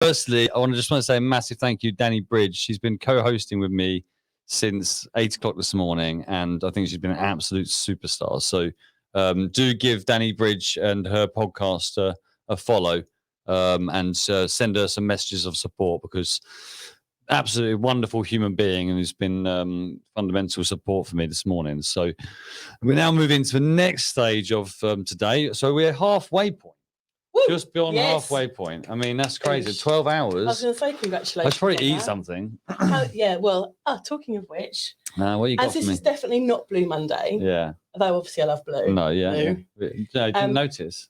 Firstly, I want to say a massive thank you, Danny Bridge. She's been co-hosting with me since 8 o'clock this morning, and I think she's been an absolute superstar. So do give Danny Bridge and her podcast a follow, and send her some messages of support, because absolutely wonderful human being, and who's been fundamental support for me this morning. So we're now moving to the next stage of today. So we're halfway point. Woo! Just beyond the halfway point. I mean, that's crazy. 12 hours. I was going to say congratulations. I should probably eat something. Yeah, well, talking of which, what you got for me? As this is definitely not Blue Monday. Yeah. Although obviously I love blue. No, yeah. No, I didn't notice.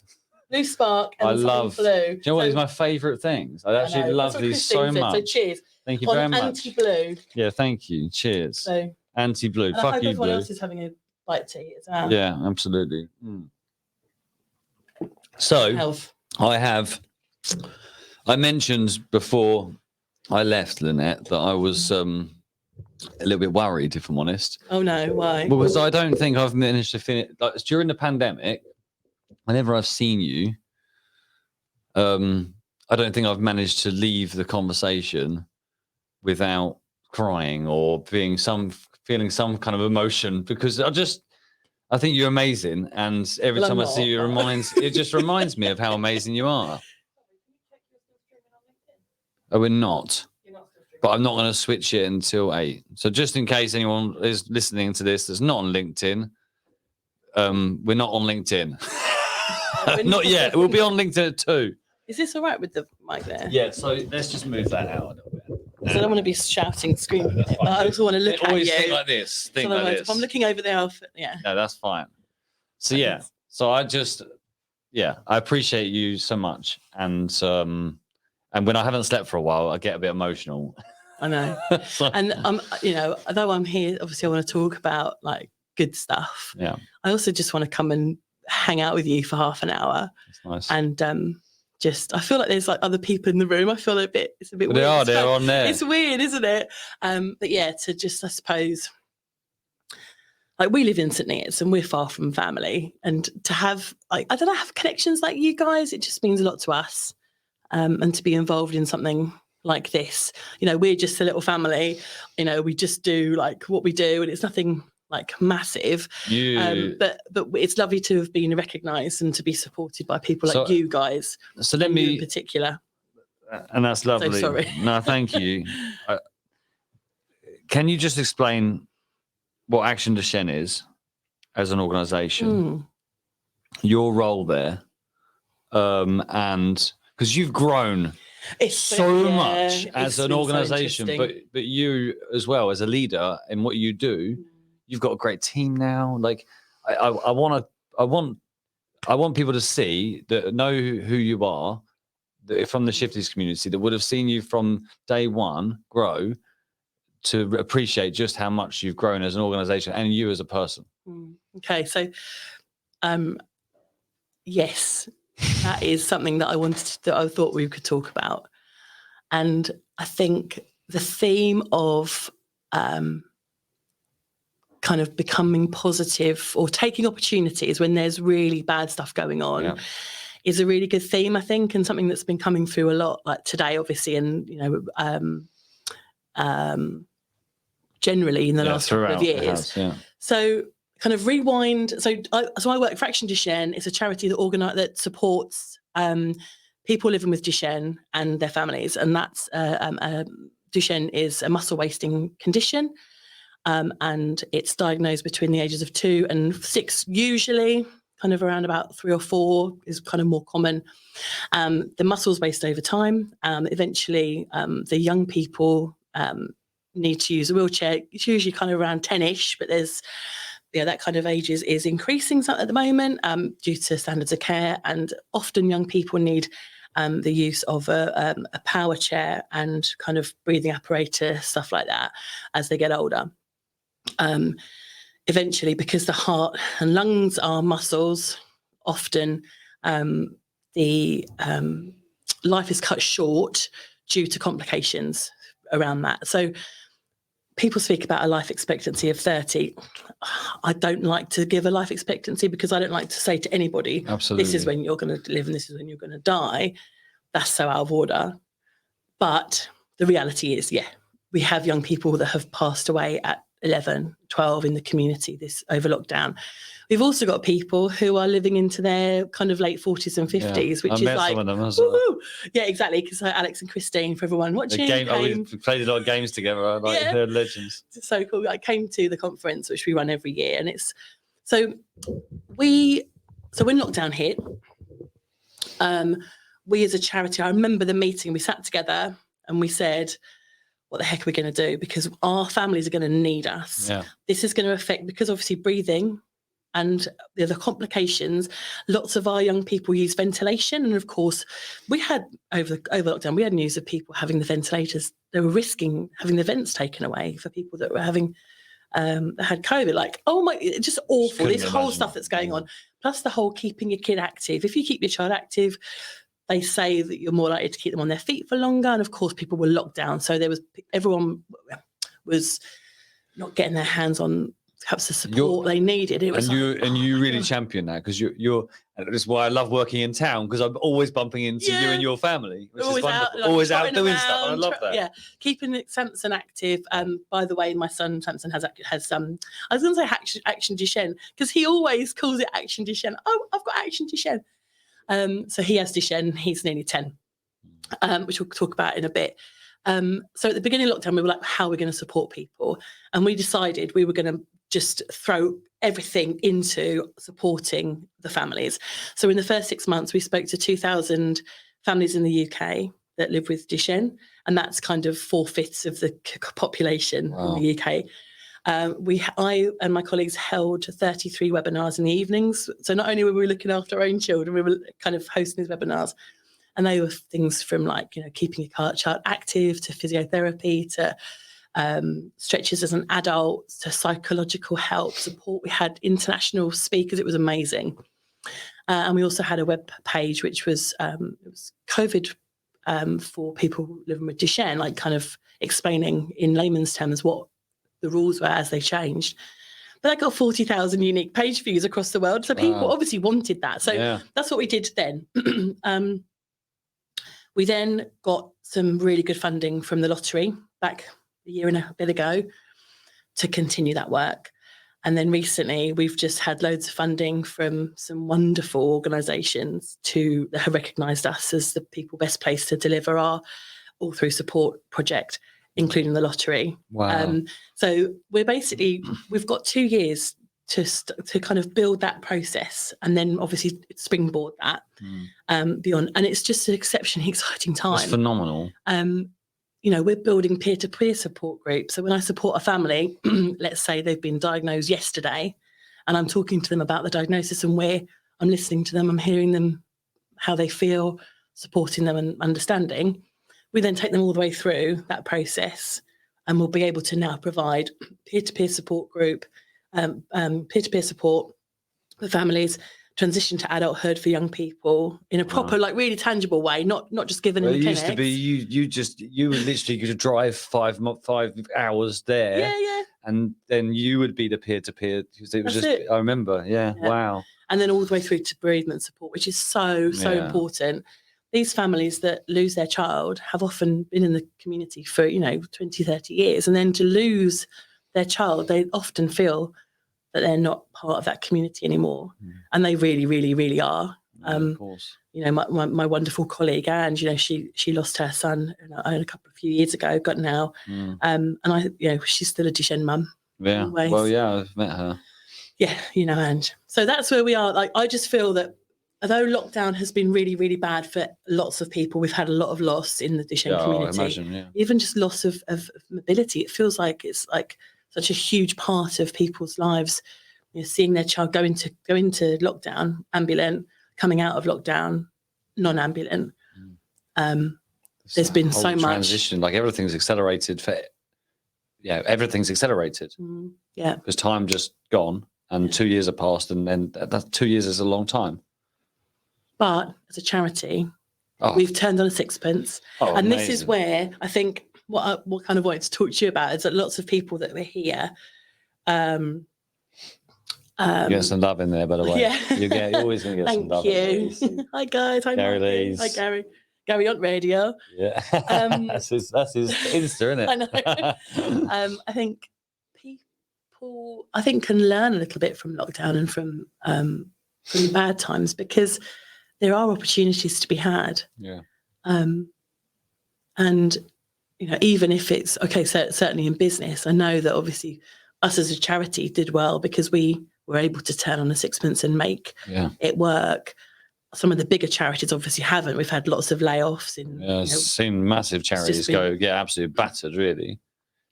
Blue spark and I love blue. Do you know what is my favourite things? I actually love these so much. So cheers. Thank you very much. Anti-blue. Yeah, thank you. Cheers. So anti-blue. Fuck I hope you, everyone blue. else is having a bite to eat as well. Yeah, absolutely. So Health. I mentioned before I left, Lynette, that I was a little bit worried, if I'm honest. Oh no, why? Well, because I don't think I've managed to finish. Like, during the pandemic, whenever I've seen you, I don't think I've managed to leave the conversation without crying or feeling some kind of emotion, because I think you're amazing, and every time I see you, it just reminds me of how amazing you are. Oh, we're not. But I'm not going to switch it until 8. So just in case anyone is listening to this that's not on LinkedIn, we're not on LinkedIn. Not yet. We'll be on LinkedIn at 2. Is this all right with the mic there? Yeah, so let's just move that out a little bit. Because I don't want to be shouting, screaming. But I also want to look at you. Think like this. Think like this. If I'm looking over there, No, that's fine. So yeah. So I appreciate you so much. And when I haven't slept for a while, I get a bit emotional. I know. And although I'm here, obviously I want to talk about like good stuff. Yeah. I also just want to come and hang out with you for half an hour. That's nice. And I feel like there's like other people in the room. I feel it's a bit weird. They're on there. It's weird, isn't it? But yeah, to just, I suppose, like we live in St Neots and we're far from family, and to have have connections like you guys, it just means a lot to us. And to be involved in something like this, we're just a little family. We just do like what we do, and it's nothing like massive. But it's lovely to have been recognised and to be supported by people like you guys. So let me, in particular. And that's lovely. So sorry. No, thank you. Can you just explain what Action Duchenne is as an organisation? Your role there, and because you've grown so much as an organisation, but you as well as a leader in what you do. You've got a great team now. Like, I want people to see that, know who you are, from the Shifties community, that would have seen you from day one grow, to appreciate just how much you've grown as an organisation and you as a person. Okay, so yes, that is something that I thought we could talk about, and I think the theme of kind of becoming positive or taking opportunities when there's really bad stuff going on is a really good theme, I think, and something that's been coming through a lot, like today, obviously, and generally in the last couple of years. So kind of rewind. So I work for Action Duchenne. It's a charity that supports people living with Duchenne and their families, and that's Duchenne is a muscle wasting condition. And it's diagnosed between the ages of 2 and 6, usually, kind of around about 3 or 4 is kind of more common. The muscles waste over time. Eventually, the young people need to use a wheelchair. It's usually kind of around 10-ish, but there's, that kind of age is increasing at the moment due to standards of care. And often young people need the use of a power chair and kind of breathing apparatus, stuff like that, as they get older. Eventually, because the heart and lungs are muscles, often the life is cut short due to complications around that. So people speak about a life expectancy of 30. I don't like to give a life expectancy because I don't like to say to anybody, this is when you're going to live and this is when you're going to die. That's so out of order. But the reality is, we have young people that have passed away at 11, 12 in the community this over lockdown. We've also got people who are living into their kind of late 40s and 50s, which is like, some of them as well. Yeah, exactly. Because Alex and Christine, for everyone watching, we played a lot of games together. They're legends. So cool. I came to the conference, which we run every year, and it's so when lockdown hit, we as a charity, I remember the meeting. We sat together and we said, what the heck are we going to do? Because our families are going to need us. Yeah. This is going to affect, because obviously breathing and the other complications, lots of our young people use ventilation. And of course, we had over lockdown, we had news of people having the ventilators. They were risking having the vents taken away for people that were having, that had COVID. Like, oh my, it's just awful. This whole stuff that's going on. Plus the whole keeping your kid active. If you keep your child active, they say that you're more likely to keep them on their feet for longer. And of course, people were locked down. So everyone was not getting their hands on perhaps the support they needed. It was you really champion that, because you're this is why I love working in town, because I'm always bumping into you and your family, which is wonderful. Always out doing stuff, and I love that. Yeah, keeping Samson active. By the way, my son Samson has I was going to say action Duchenne, because he always calls it action Duchenne. Oh, I've got action Duchenne. So he has Duchenne. He's nearly 10, which we'll talk about in a bit. So at the beginning of lockdown, we were like, how are we going to support people? And we decided we were going to just throw everything into supporting the families. So in the first 6 months, we spoke to 2,000 families in the UK that live with Duchenne, and that's kind of 4/5 of the population in the UK. I and my colleagues held 33 webinars in the evenings. So not only were we looking after our own children, we were kind of hosting these webinars. And they were things from like, keeping your child active, to physiotherapy, to stretches as an adult, to psychological help support. We had international speakers. It was amazing. And we also had a web page, which was, it was COVID for people living with Duchenne, like kind of explaining in layman's terms what the rules were as they changed. But I got 40,000 unique page views across the world. So people obviously wanted that. So that's what we did then. We then got some really good funding from the lottery back a year and a bit ago to continue that work. And then recently we've just had loads of funding from some wonderful organisations that have recognised us as the people best placed to deliver our All Through Support project, including the lottery. Wow. So we've got 2 years to kind of build that process, and then obviously springboard that beyond. And it's just an exceptionally exciting time. It's phenomenal. We're building peer-to-peer support groups. So when I support a family, let's say they've been diagnosed yesterday, and I'm talking to them about the diagnosis, and I'm listening to them, I'm hearing them, how they feel, supporting them and understanding. We then take them all the way through that process, and we'll be able to now provide peer-to-peer support group, peer-to-peer support for families, transition to adulthood for young people in a proper, like really tangible way, not just given in the clinics. It used to be you were literally going to drive 5 hours there. Yeah. And then you would be the peer-to-peer. It was I remember. Yeah. Wow. And then all the way through to bereavement support, which is so important. These families that lose their child have often been in the community for, 20, 30 years. And then to lose their child, they often feel that they're not part of that community anymore. And they really, really, really are. Of course. My wonderful colleague, Anne, she lost her son a few years ago, got now. And she's still a Duchenne mum. Yeah. Always. Well, yeah, I've met her. Yeah, Ange. So that's where we are. Like, I just feel that although lockdown has been really, really bad for lots of people, we've had a lot of loss in the Duchenne community. I imagine, Even just loss of mobility. It feels like it's like such a huge part of people's lives. Seeing their child go into lockdown, ambulant, coming out of lockdown, non-ambulant. There's been so much transition. Like everything's accelerated everything's accelerated. Because time just gone, and 2 years have passed, and then that 2 years is a long time. But as a charity, we've turned on a sixpence. And amazing. This is where I think what kind of wanted to talk to you about is that lots of people that were here. You get some love in there, by the way. Yeah. You're always going to get some love. Thank you. Hi, guys. Hi, Gary Lees. Hi, Gary. Gary on radio. Yeah, that's his Insta, isn't it? I know. I think people, can learn a little bit from lockdown and from bad times, because there are opportunities to be had. Yeah. And even if it's okay, certainly in business, I know that obviously us as a charity did well because we were able to turn on a sixpence and make it work. Some of the bigger charities obviously haven't. We've had lots of layoffs. I've seen massive charities go absolutely battered, really.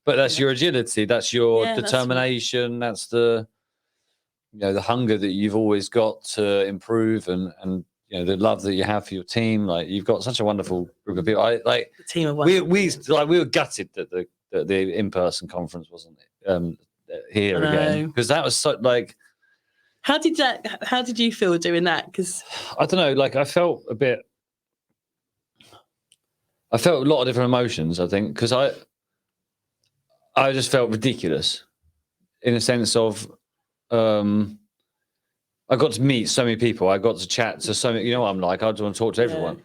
But that's your agility, that's your determination, that's the the hunger that you've always got to improve, and the love that you have for your team. Like, you've got such a wonderful group of people. The team of we were gutted that the in-person conference wasn't here again, because that was so like. How did you feel doing that? Because I don't know, like I felt a lot of different emotions, I think, because I just felt ridiculous in a sense of I got to meet so many people. I got to chat to so many. You know what I'm like? I just want to talk to everyone,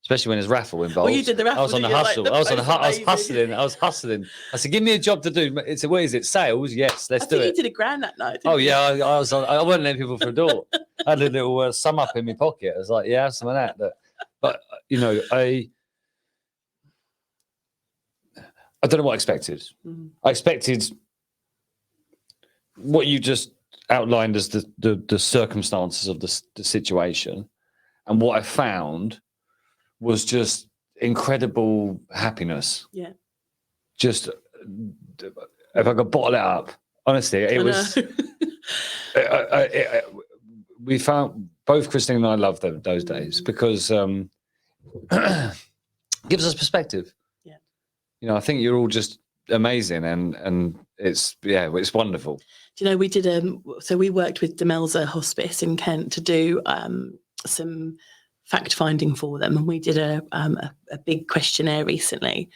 especially when there's raffle involved. Well, you did the raffle. I was on the hustle. I was hustling. I said, "Give me a job to do." It's what is it? Sales? Yes, let's do it. You did a grand that night. Oh yeah, I was. I wasn't letting people through the door. I had a little sum up in my pocket. I was like, "Yeah, have some of that." But I don't know what I expected. I expected what you just outlined as the circumstances of the situation, and what I found was just incredible happiness. Yeah. Just if I could bottle it up, honestly, it was. We found, both Christine and I loved those days, because gives us perspective. Yeah. I think you're all just amazing, and it's wonderful. Do you know, we did so we worked with Demelza Hospice in Kent to do some fact finding for them, and we did a big questionnaire recently,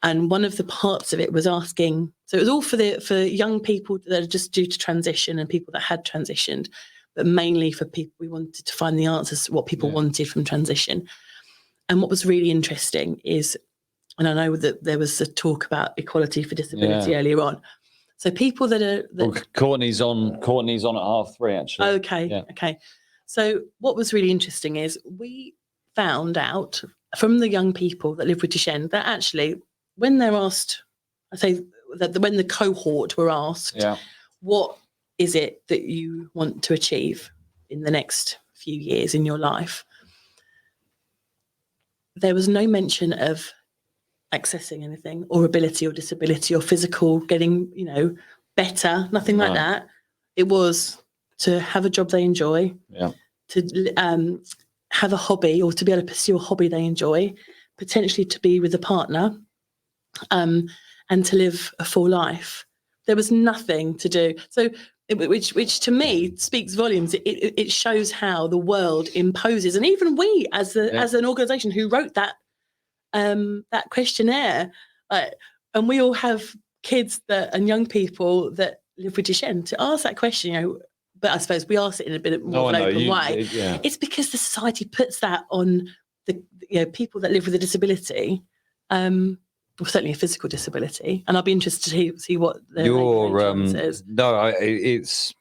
and one of the parts of it was asking, so it was all for young people that are just due to transition and people that had transitioned, but mainly for people, we wanted to find the answers to what people wanted from transition. And what was really interesting is, and I know that there was a talk about equality for disability earlier on. So people that are... Courtney's on at 3:30, actually. Okay, okay. So what was really interesting is we found out from the young people that live with Duchenne that actually, when they're asked, I say that when the cohort were asked, what is it that you want to achieve in the next few years in your life, there was no mention of accessing anything or ability or disability or physical getting better, nothing like that. It was to have a job they enjoy, to have a hobby, or to be able to pursue a hobby they enjoy, potentially to be with a partner, and to live a full life. There was nothing to do. So which to me speaks volumes. It shows how the world imposes, and even we as an organisation who wrote that questionnaire, and we all have kids and young people that live with Duchenne, to ask that question, but I suppose we ask it in a bit more of an open way. It's because the society puts that on the people that live with a disability, or certainly a physical disability. And I'll be interested to see what your says. No, it's,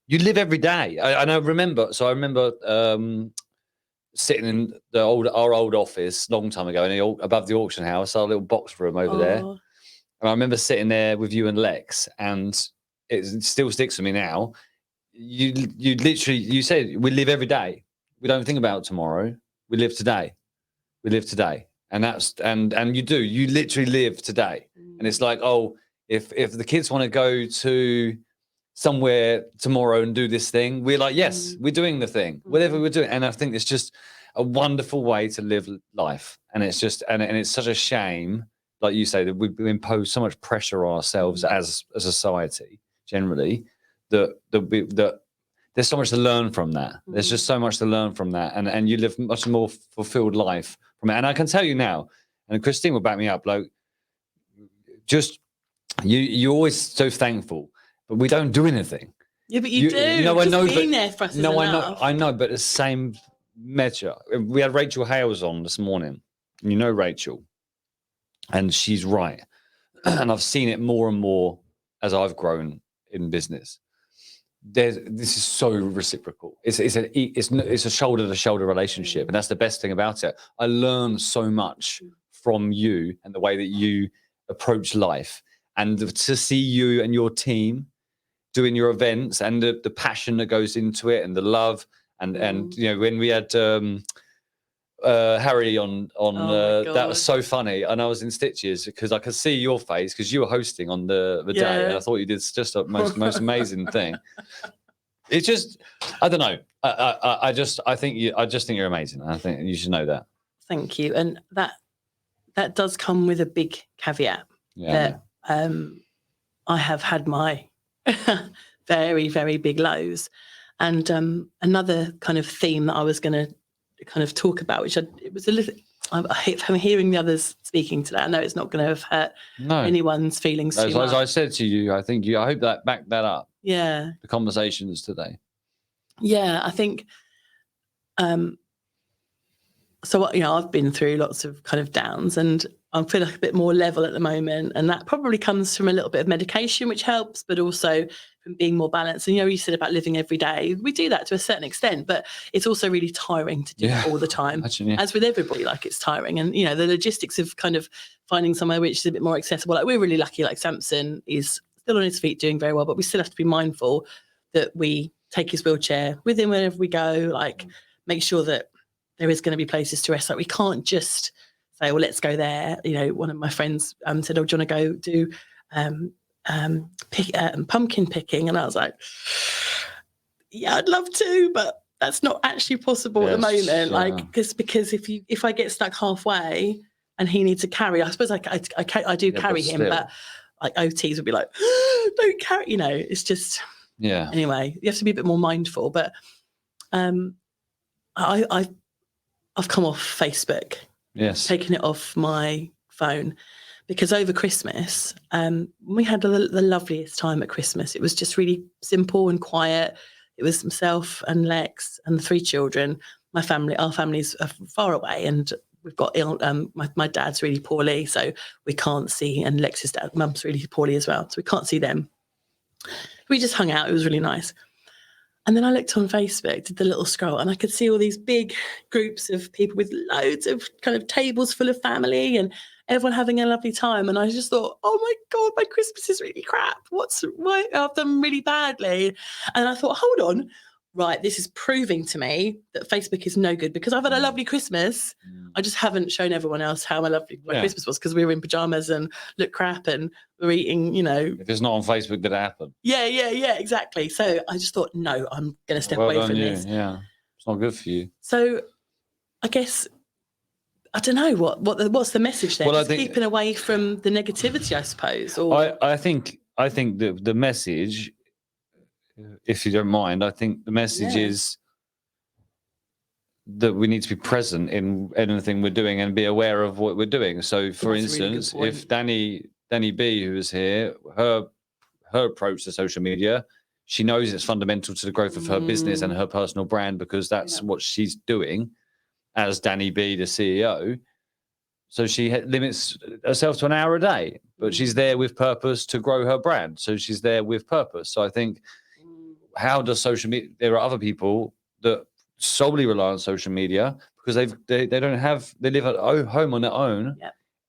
you live every day. I remember sitting in our old office a long time ago, above the auction house, our little box room over there. And I remember sitting there with you and Lex, and it still sticks with me now. You literally, you said, we live every day. We don't think about tomorrow. We live today. We live today. And that's, and you literally live today. And it's like, if the kids want to go to somewhere tomorrow and do this thing, we're like, yes, we're doing the thing, whatever we're doing. And I think it's just a wonderful way to live life. And it's just, and it's such a shame, like you say, that we impose so much pressure on ourselves as a society generally, that there's so much to learn from that. There's just so much to learn from that. And you live much more fulfilled life from it. And I can tell you now, and Christine will back me up, like, just, you're always so thankful, but we don't do anything. Yeah, but you do. I know, being there for us. I know, but the same met her. We had Rachel Hales on this morning. You know Rachel, and she's right. And I've seen it more and more as I've grown in business. This is so reciprocal. It's a shoulder to shoulder relationship, and that's the best thing about it. I learn so much from you and the way that you approach life, and to see you and your team doing your events and the passion that goes into it and the love and you know, when we had Harry on that was so funny, and I was in stitches because I could see your face because you were hosting on the day, and I thought you did just a most amazing thing. It's just, I don't know. I just think you're amazing. I think you should know that. Thank you. And that does come with a big caveat that I have had my very, very big lows. And another kind of theme that I was going to kind of talk about, which it was a little, I'm hearing the others speaking to that. I know it's not going to have hurt anyone's feelings too much. As I said to you, I hope that backed that up. Yeah. The conversations today. Yeah, I think, so, you know, I've been through lots of kind of downs, and I feel like a bit more level at the moment. And that probably comes from a little bit of medication, which helps, but also from being more balanced. And, you know, you said about living every day. We do that to a certain extent, but it's also really tiring to do it all the time. As with everybody, like, it's tiring. And, you know, the logistics of kind of finding somewhere which is a bit more accessible. Like, we're really lucky, like Samson is still on his feet doing very well, but we still have to be mindful that we take his wheelchair with him wherever we go, like make sure that there is going to be places to rest. Like, we can't just say, well, let's go there. You know, one of my friends said, oh, do you want to go do pumpkin picking? And I was like, yeah, I'd love to, but that's not actually possible at the moment. Like, because if I get stuck halfway and he needs to carry, I suppose I do carry him, but like OTs would be like, don't carry, you know, it's just, anyway, you have to be a bit more mindful. But I've come off Facebook, taken it off my phone, because over Christmas, we had the loveliest time at Christmas. It was just really simple and quiet. It was myself and Lex and the 3 children. Our families are far away, and we've got ill. My dad's really poorly, so we can't see, and Lex's mum's really poorly as well, so we can't see them. We just hung out. It was really nice. And then I looked on Facebook, did the little scroll, and I could see all these big groups of people with loads of kind of tables full of family and everyone having a lovely time. And I just thought, oh my God, my Christmas is really crap. Why I've done really badly. And I thought, hold on. Right, this is proving to me that Facebook is no good, because I've had a lovely Christmas. I just haven't shown everyone else how my Christmas was, because we were in pajamas and looked crap and we're eating, you know. If it's not on Facebook, did it happen? Yeah, exactly. So I just thought, no, I'm going to step away from this. Yeah, it's not good for you. So I guess, I don't know, what's the message there? Well, keeping away from the negativity, I suppose. Or I think the message, if you don't mind, I think the message is that we need to be present in anything we're doing and be aware of what we're doing. So, for instance, if Danny B, who is here, her approach to social media, she knows it's fundamental to the growth of her business and her personal brand, because that's what she's doing as Danny B, the CEO. So she limits herself to an hour a day, but she's there with purpose to grow her brand. So she's there with purpose. So I think, how does social media? There are other people that solely rely on social media because they live at home on their own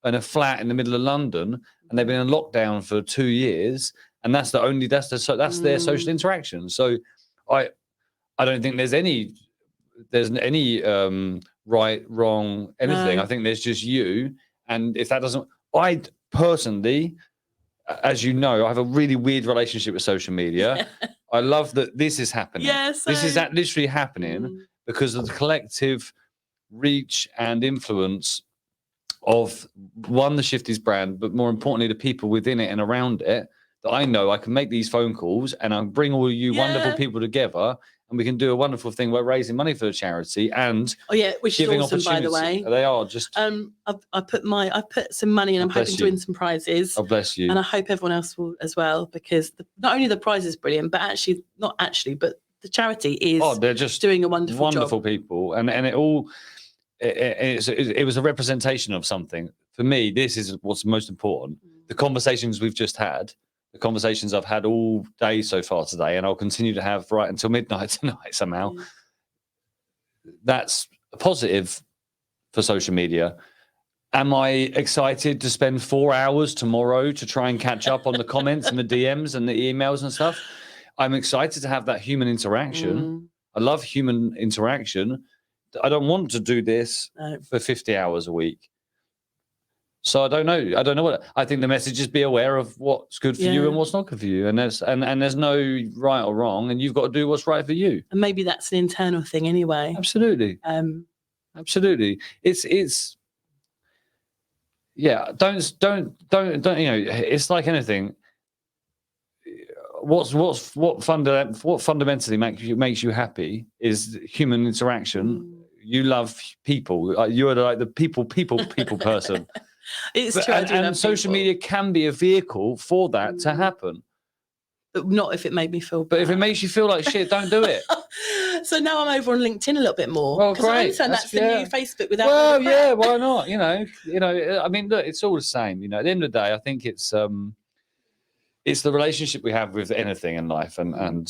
in a flat in the middle of London, and they've been in lockdown for 2 years, and that's their social interaction. So I don't think there's any right, wrong, anything. I think there's just you, and if that doesn't, I personally, as you know, I have a really weird relationship with social media. I love that this is happening. This is literally happening because of the collective reach and influence of, one, the Shifties brand, but more importantly, the people within it and around it, that I know I can make these phone calls and I bring all you wonderful people together, and we can do a wonderful thing. We're raising money for the charity and which is awesome, by the way. They are just. I put some money, and I'm hoping to win some prizes. Oh, bless you! And I hope everyone else will as well, because not only the prize is brilliant, but the charity is they're just doing a wonderful job. People, and it all it was a representation of something. For me, this is what's most important. The conversations we've just had, the conversations I've had all day so far today, and I'll continue to have right until midnight tonight somehow. Yeah. That's a positive for social media. Am I excited to spend 4 hours tomorrow to try and catch up on the comments and the DMs and the emails and stuff? I'm excited to have that human interaction. I love human interaction. I don't want to do this for 50 hours a week. So I don't know what I think. The message is be aware of what's good for you and what's not good for you, and there's no right or wrong, and you've got to do what's right for you. And maybe that's an internal thing anyway. Absolutely. Absolutely. It's yeah. Don't it's like anything. What fundamentally makes you happy is human interaction. You love people. You're like the people person. It's true. And social media can be a vehicle for that to happen. But not if it made me feel bad. But if it makes you feel like shit, don't do it. So now I'm over on LinkedIn a little bit more. Well, great. I understand that's the new Facebook without. Well, yeah, why not? You know. I mean, look, it's all the same. At the end of the day, I think it's the relationship we have with anything in life, and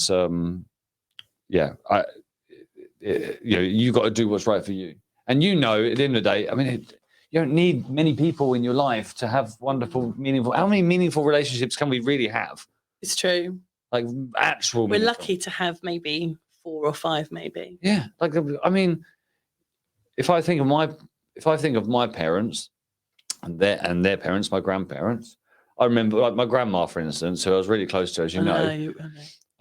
you've got to do what's right for you. And at the end of the day, I mean, you don't need many people in your life to have wonderful, meaningful. How many meaningful relationships can we really have? It's true. Like actual. We're lucky to have maybe 4 or 5, maybe. Yeah, like I mean, if I think of my parents and their parents, my grandparents, I remember like my grandma, for instance, who I was really close to, as you know.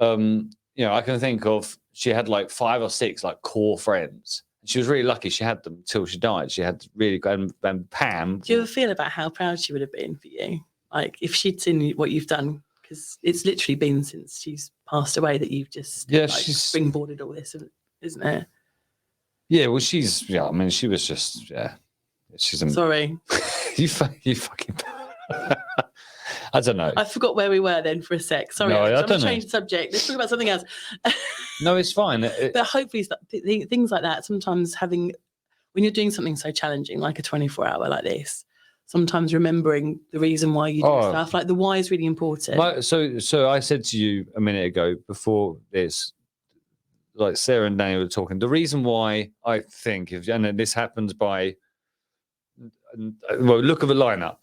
I can think of she had like 5 or 6 like core friends. She was really lucky she had them till she died. She had really good, and Pam. Do you ever feel about how proud she would have been for you? Like if she'd seen what you've done, because it's literally been since she's passed away that you've just she's springboarded all this, isn't it? Yeah, well, she was just, she's sorry. you fucking. I don't know. I forgot where we were then for a sec. Sorry, no, I'm going to change the subject. Let's talk about something else. No, it's fine. But hopefully things like that, sometimes when you're doing something so challenging, like a 24-hour like this, sometimes remembering the reason why you do stuff, like the why is really important. So I said to you a minute ago before this, like Sarah and Daniel were talking, the reason why I think, and this happens by, look at the lineup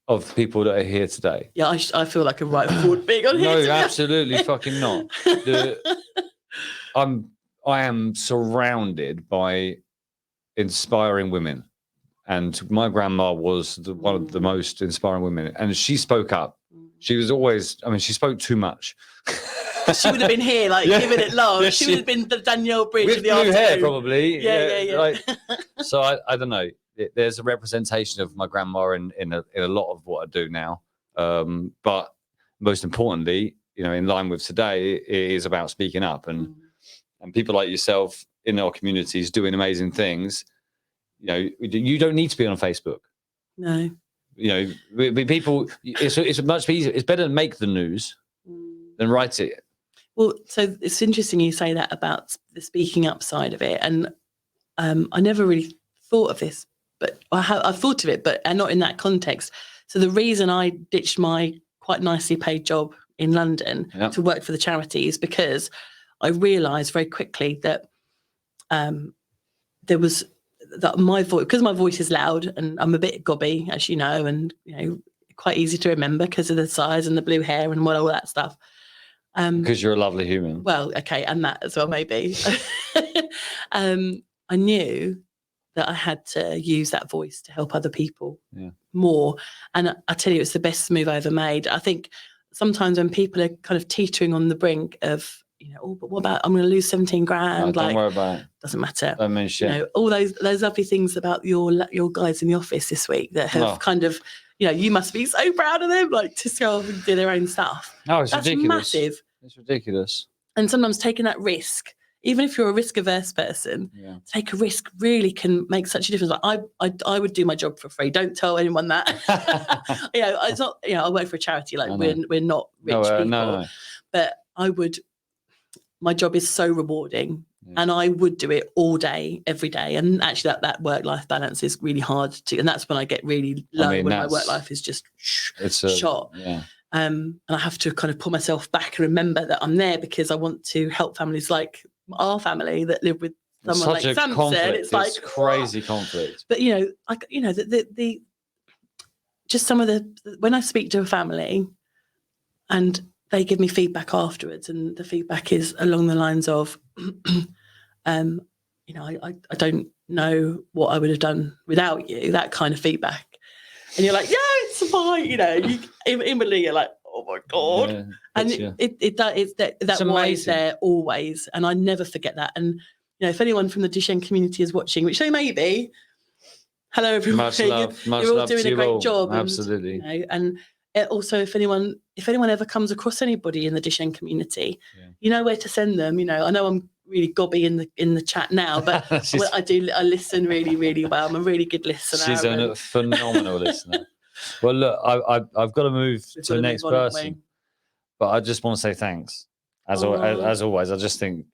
of people that are here today. Yeah, I feel like a right forward big on here. No, absolutely fucking not. I am surrounded by inspiring women, and my grandma was one of the most inspiring women, and she spoke up. She was always, she spoke too much. She would have been here, giving it love. Yeah, she would have been the Danielle Bridge with of the blue afternoon. hair, probably. Yeah. So I don't know. There's a representation of my grandma in a lot of what I do now. But most importantly, in line with today, it is about speaking up, and people like yourself in our communities doing amazing things. You don't need to be on Facebook. No. People. It's much easier. It's better to make the news than write it. Well, so it's interesting you say that about the speaking up side of it, and I never really thought of this. But I've thought of it, but not in that context. So the reason I ditched my quite nicely paid job in London to work for the charity is because I realised very quickly that there was that my voice, because my voice is loud and I'm a bit gobby, as you know, and quite easy to remember because of the size and the blue hair and all that stuff. Because you're a lovely human. Well, okay, and that as well, maybe. I knew that I had to use that voice to help other people more. And I tell you, it's the best move I ever made. I think sometimes when people are kind of teetering on the brink of, but what about, I'm going to lose 17 grand. No, don't worry about it. Doesn't matter. Don't mean shit. All those lovely things about your guys in the office this week that have kind of, you must be so proud of them, to go and do their own stuff. No, it's ridiculous. Massive. It's ridiculous. And sometimes taking that risk, even if you're a risk-averse person, take a risk really can make such a difference. I would do my job for free. Don't tell anyone that. It's not. I work for a charity. We're not rich people. No. But I would. my job is so rewarding, and I would do it all day, every day. And actually, that work-life balance is really hard to, and that's when I get really low, when my work life is just shot. Yeah. And I have to kind of pull myself back and remember that I'm there because I want to help families like our family that live with someone like Samson. Conflict. It's like crazy conflict. But the just some of the, when I speak to a family and they give me feedback afterwards, and the feedback is along the lines of, I don't know what I would have done without you, that kind of feedback. And you're like, yeah, it's fine. You inwardly you're like, oh my God. Yeah, and that why is there always. And I never forget that. And, if anyone from the Duchenne community is watching, which they may be, hello, everyone. Much love. You're all doing a great job. Absolutely. And also, if anyone ever comes across anybody in the Duchenne community, you know where to send them. I know I'm really gobby in the chat now, but I listen really, really well. I'm a really good listener. She's a phenomenal listener. Well, look, I've got to move to the next person, but I just want to say thanks. As always, I just think,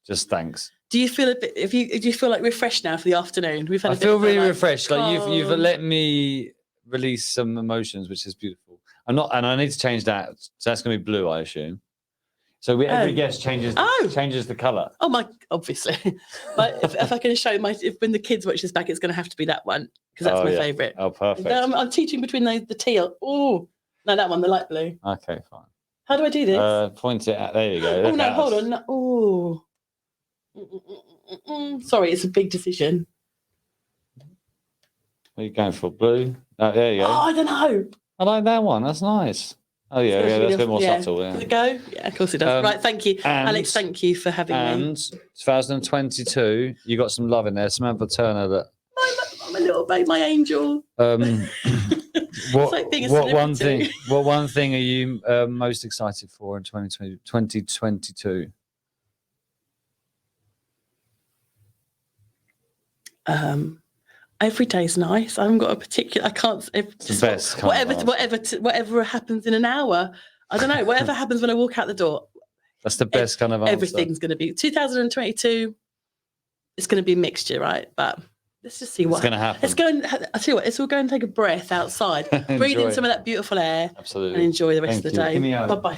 just thanks. Do you feel a bit? Do you feel like refreshed now for the afternoon? I feel really refreshed. Like you've let me release some emotions, which is beautiful. And I need to change that. So that's going to be blue, I assume. So every guest changes the colour. Oh my, obviously. But if I can show when the kids watch this back, it's going to have to be that one because that's my favourite. Oh, perfect. I'm teaching between the teal. Oh, no, that one, the light blue. Okay, fine. How do I do this? Point it at. There you go. Oh no, hold on. No, oh. Sorry, it's a big decision. What are you going for? Blue? Oh, there you go. Oh, I don't know. I like that one. That's nice. Oh, yeah, that's a bit more subtle. Yeah. Does it go? Yeah, of course it does. Right, thank you. Alex, thank you for having me. And 2022, you got some love in there. Samantha Turner. I'm a little babe, my angel. What one thing are you most excited for in 2022? Every day's nice. I haven't got a particular. I can't. It's the best. Whatever happens in an hour. I don't know. Whatever happens when I walk out the door. That's the best kind of answer. Everything's going to be 2022. It's going to be a mixture, right? But let's just see what's going to happen. Let's go and I tell you what. Let's all go and take a breath outside, breathe in some of that beautiful air, absolutely, and enjoy the rest of the day. Bye bye.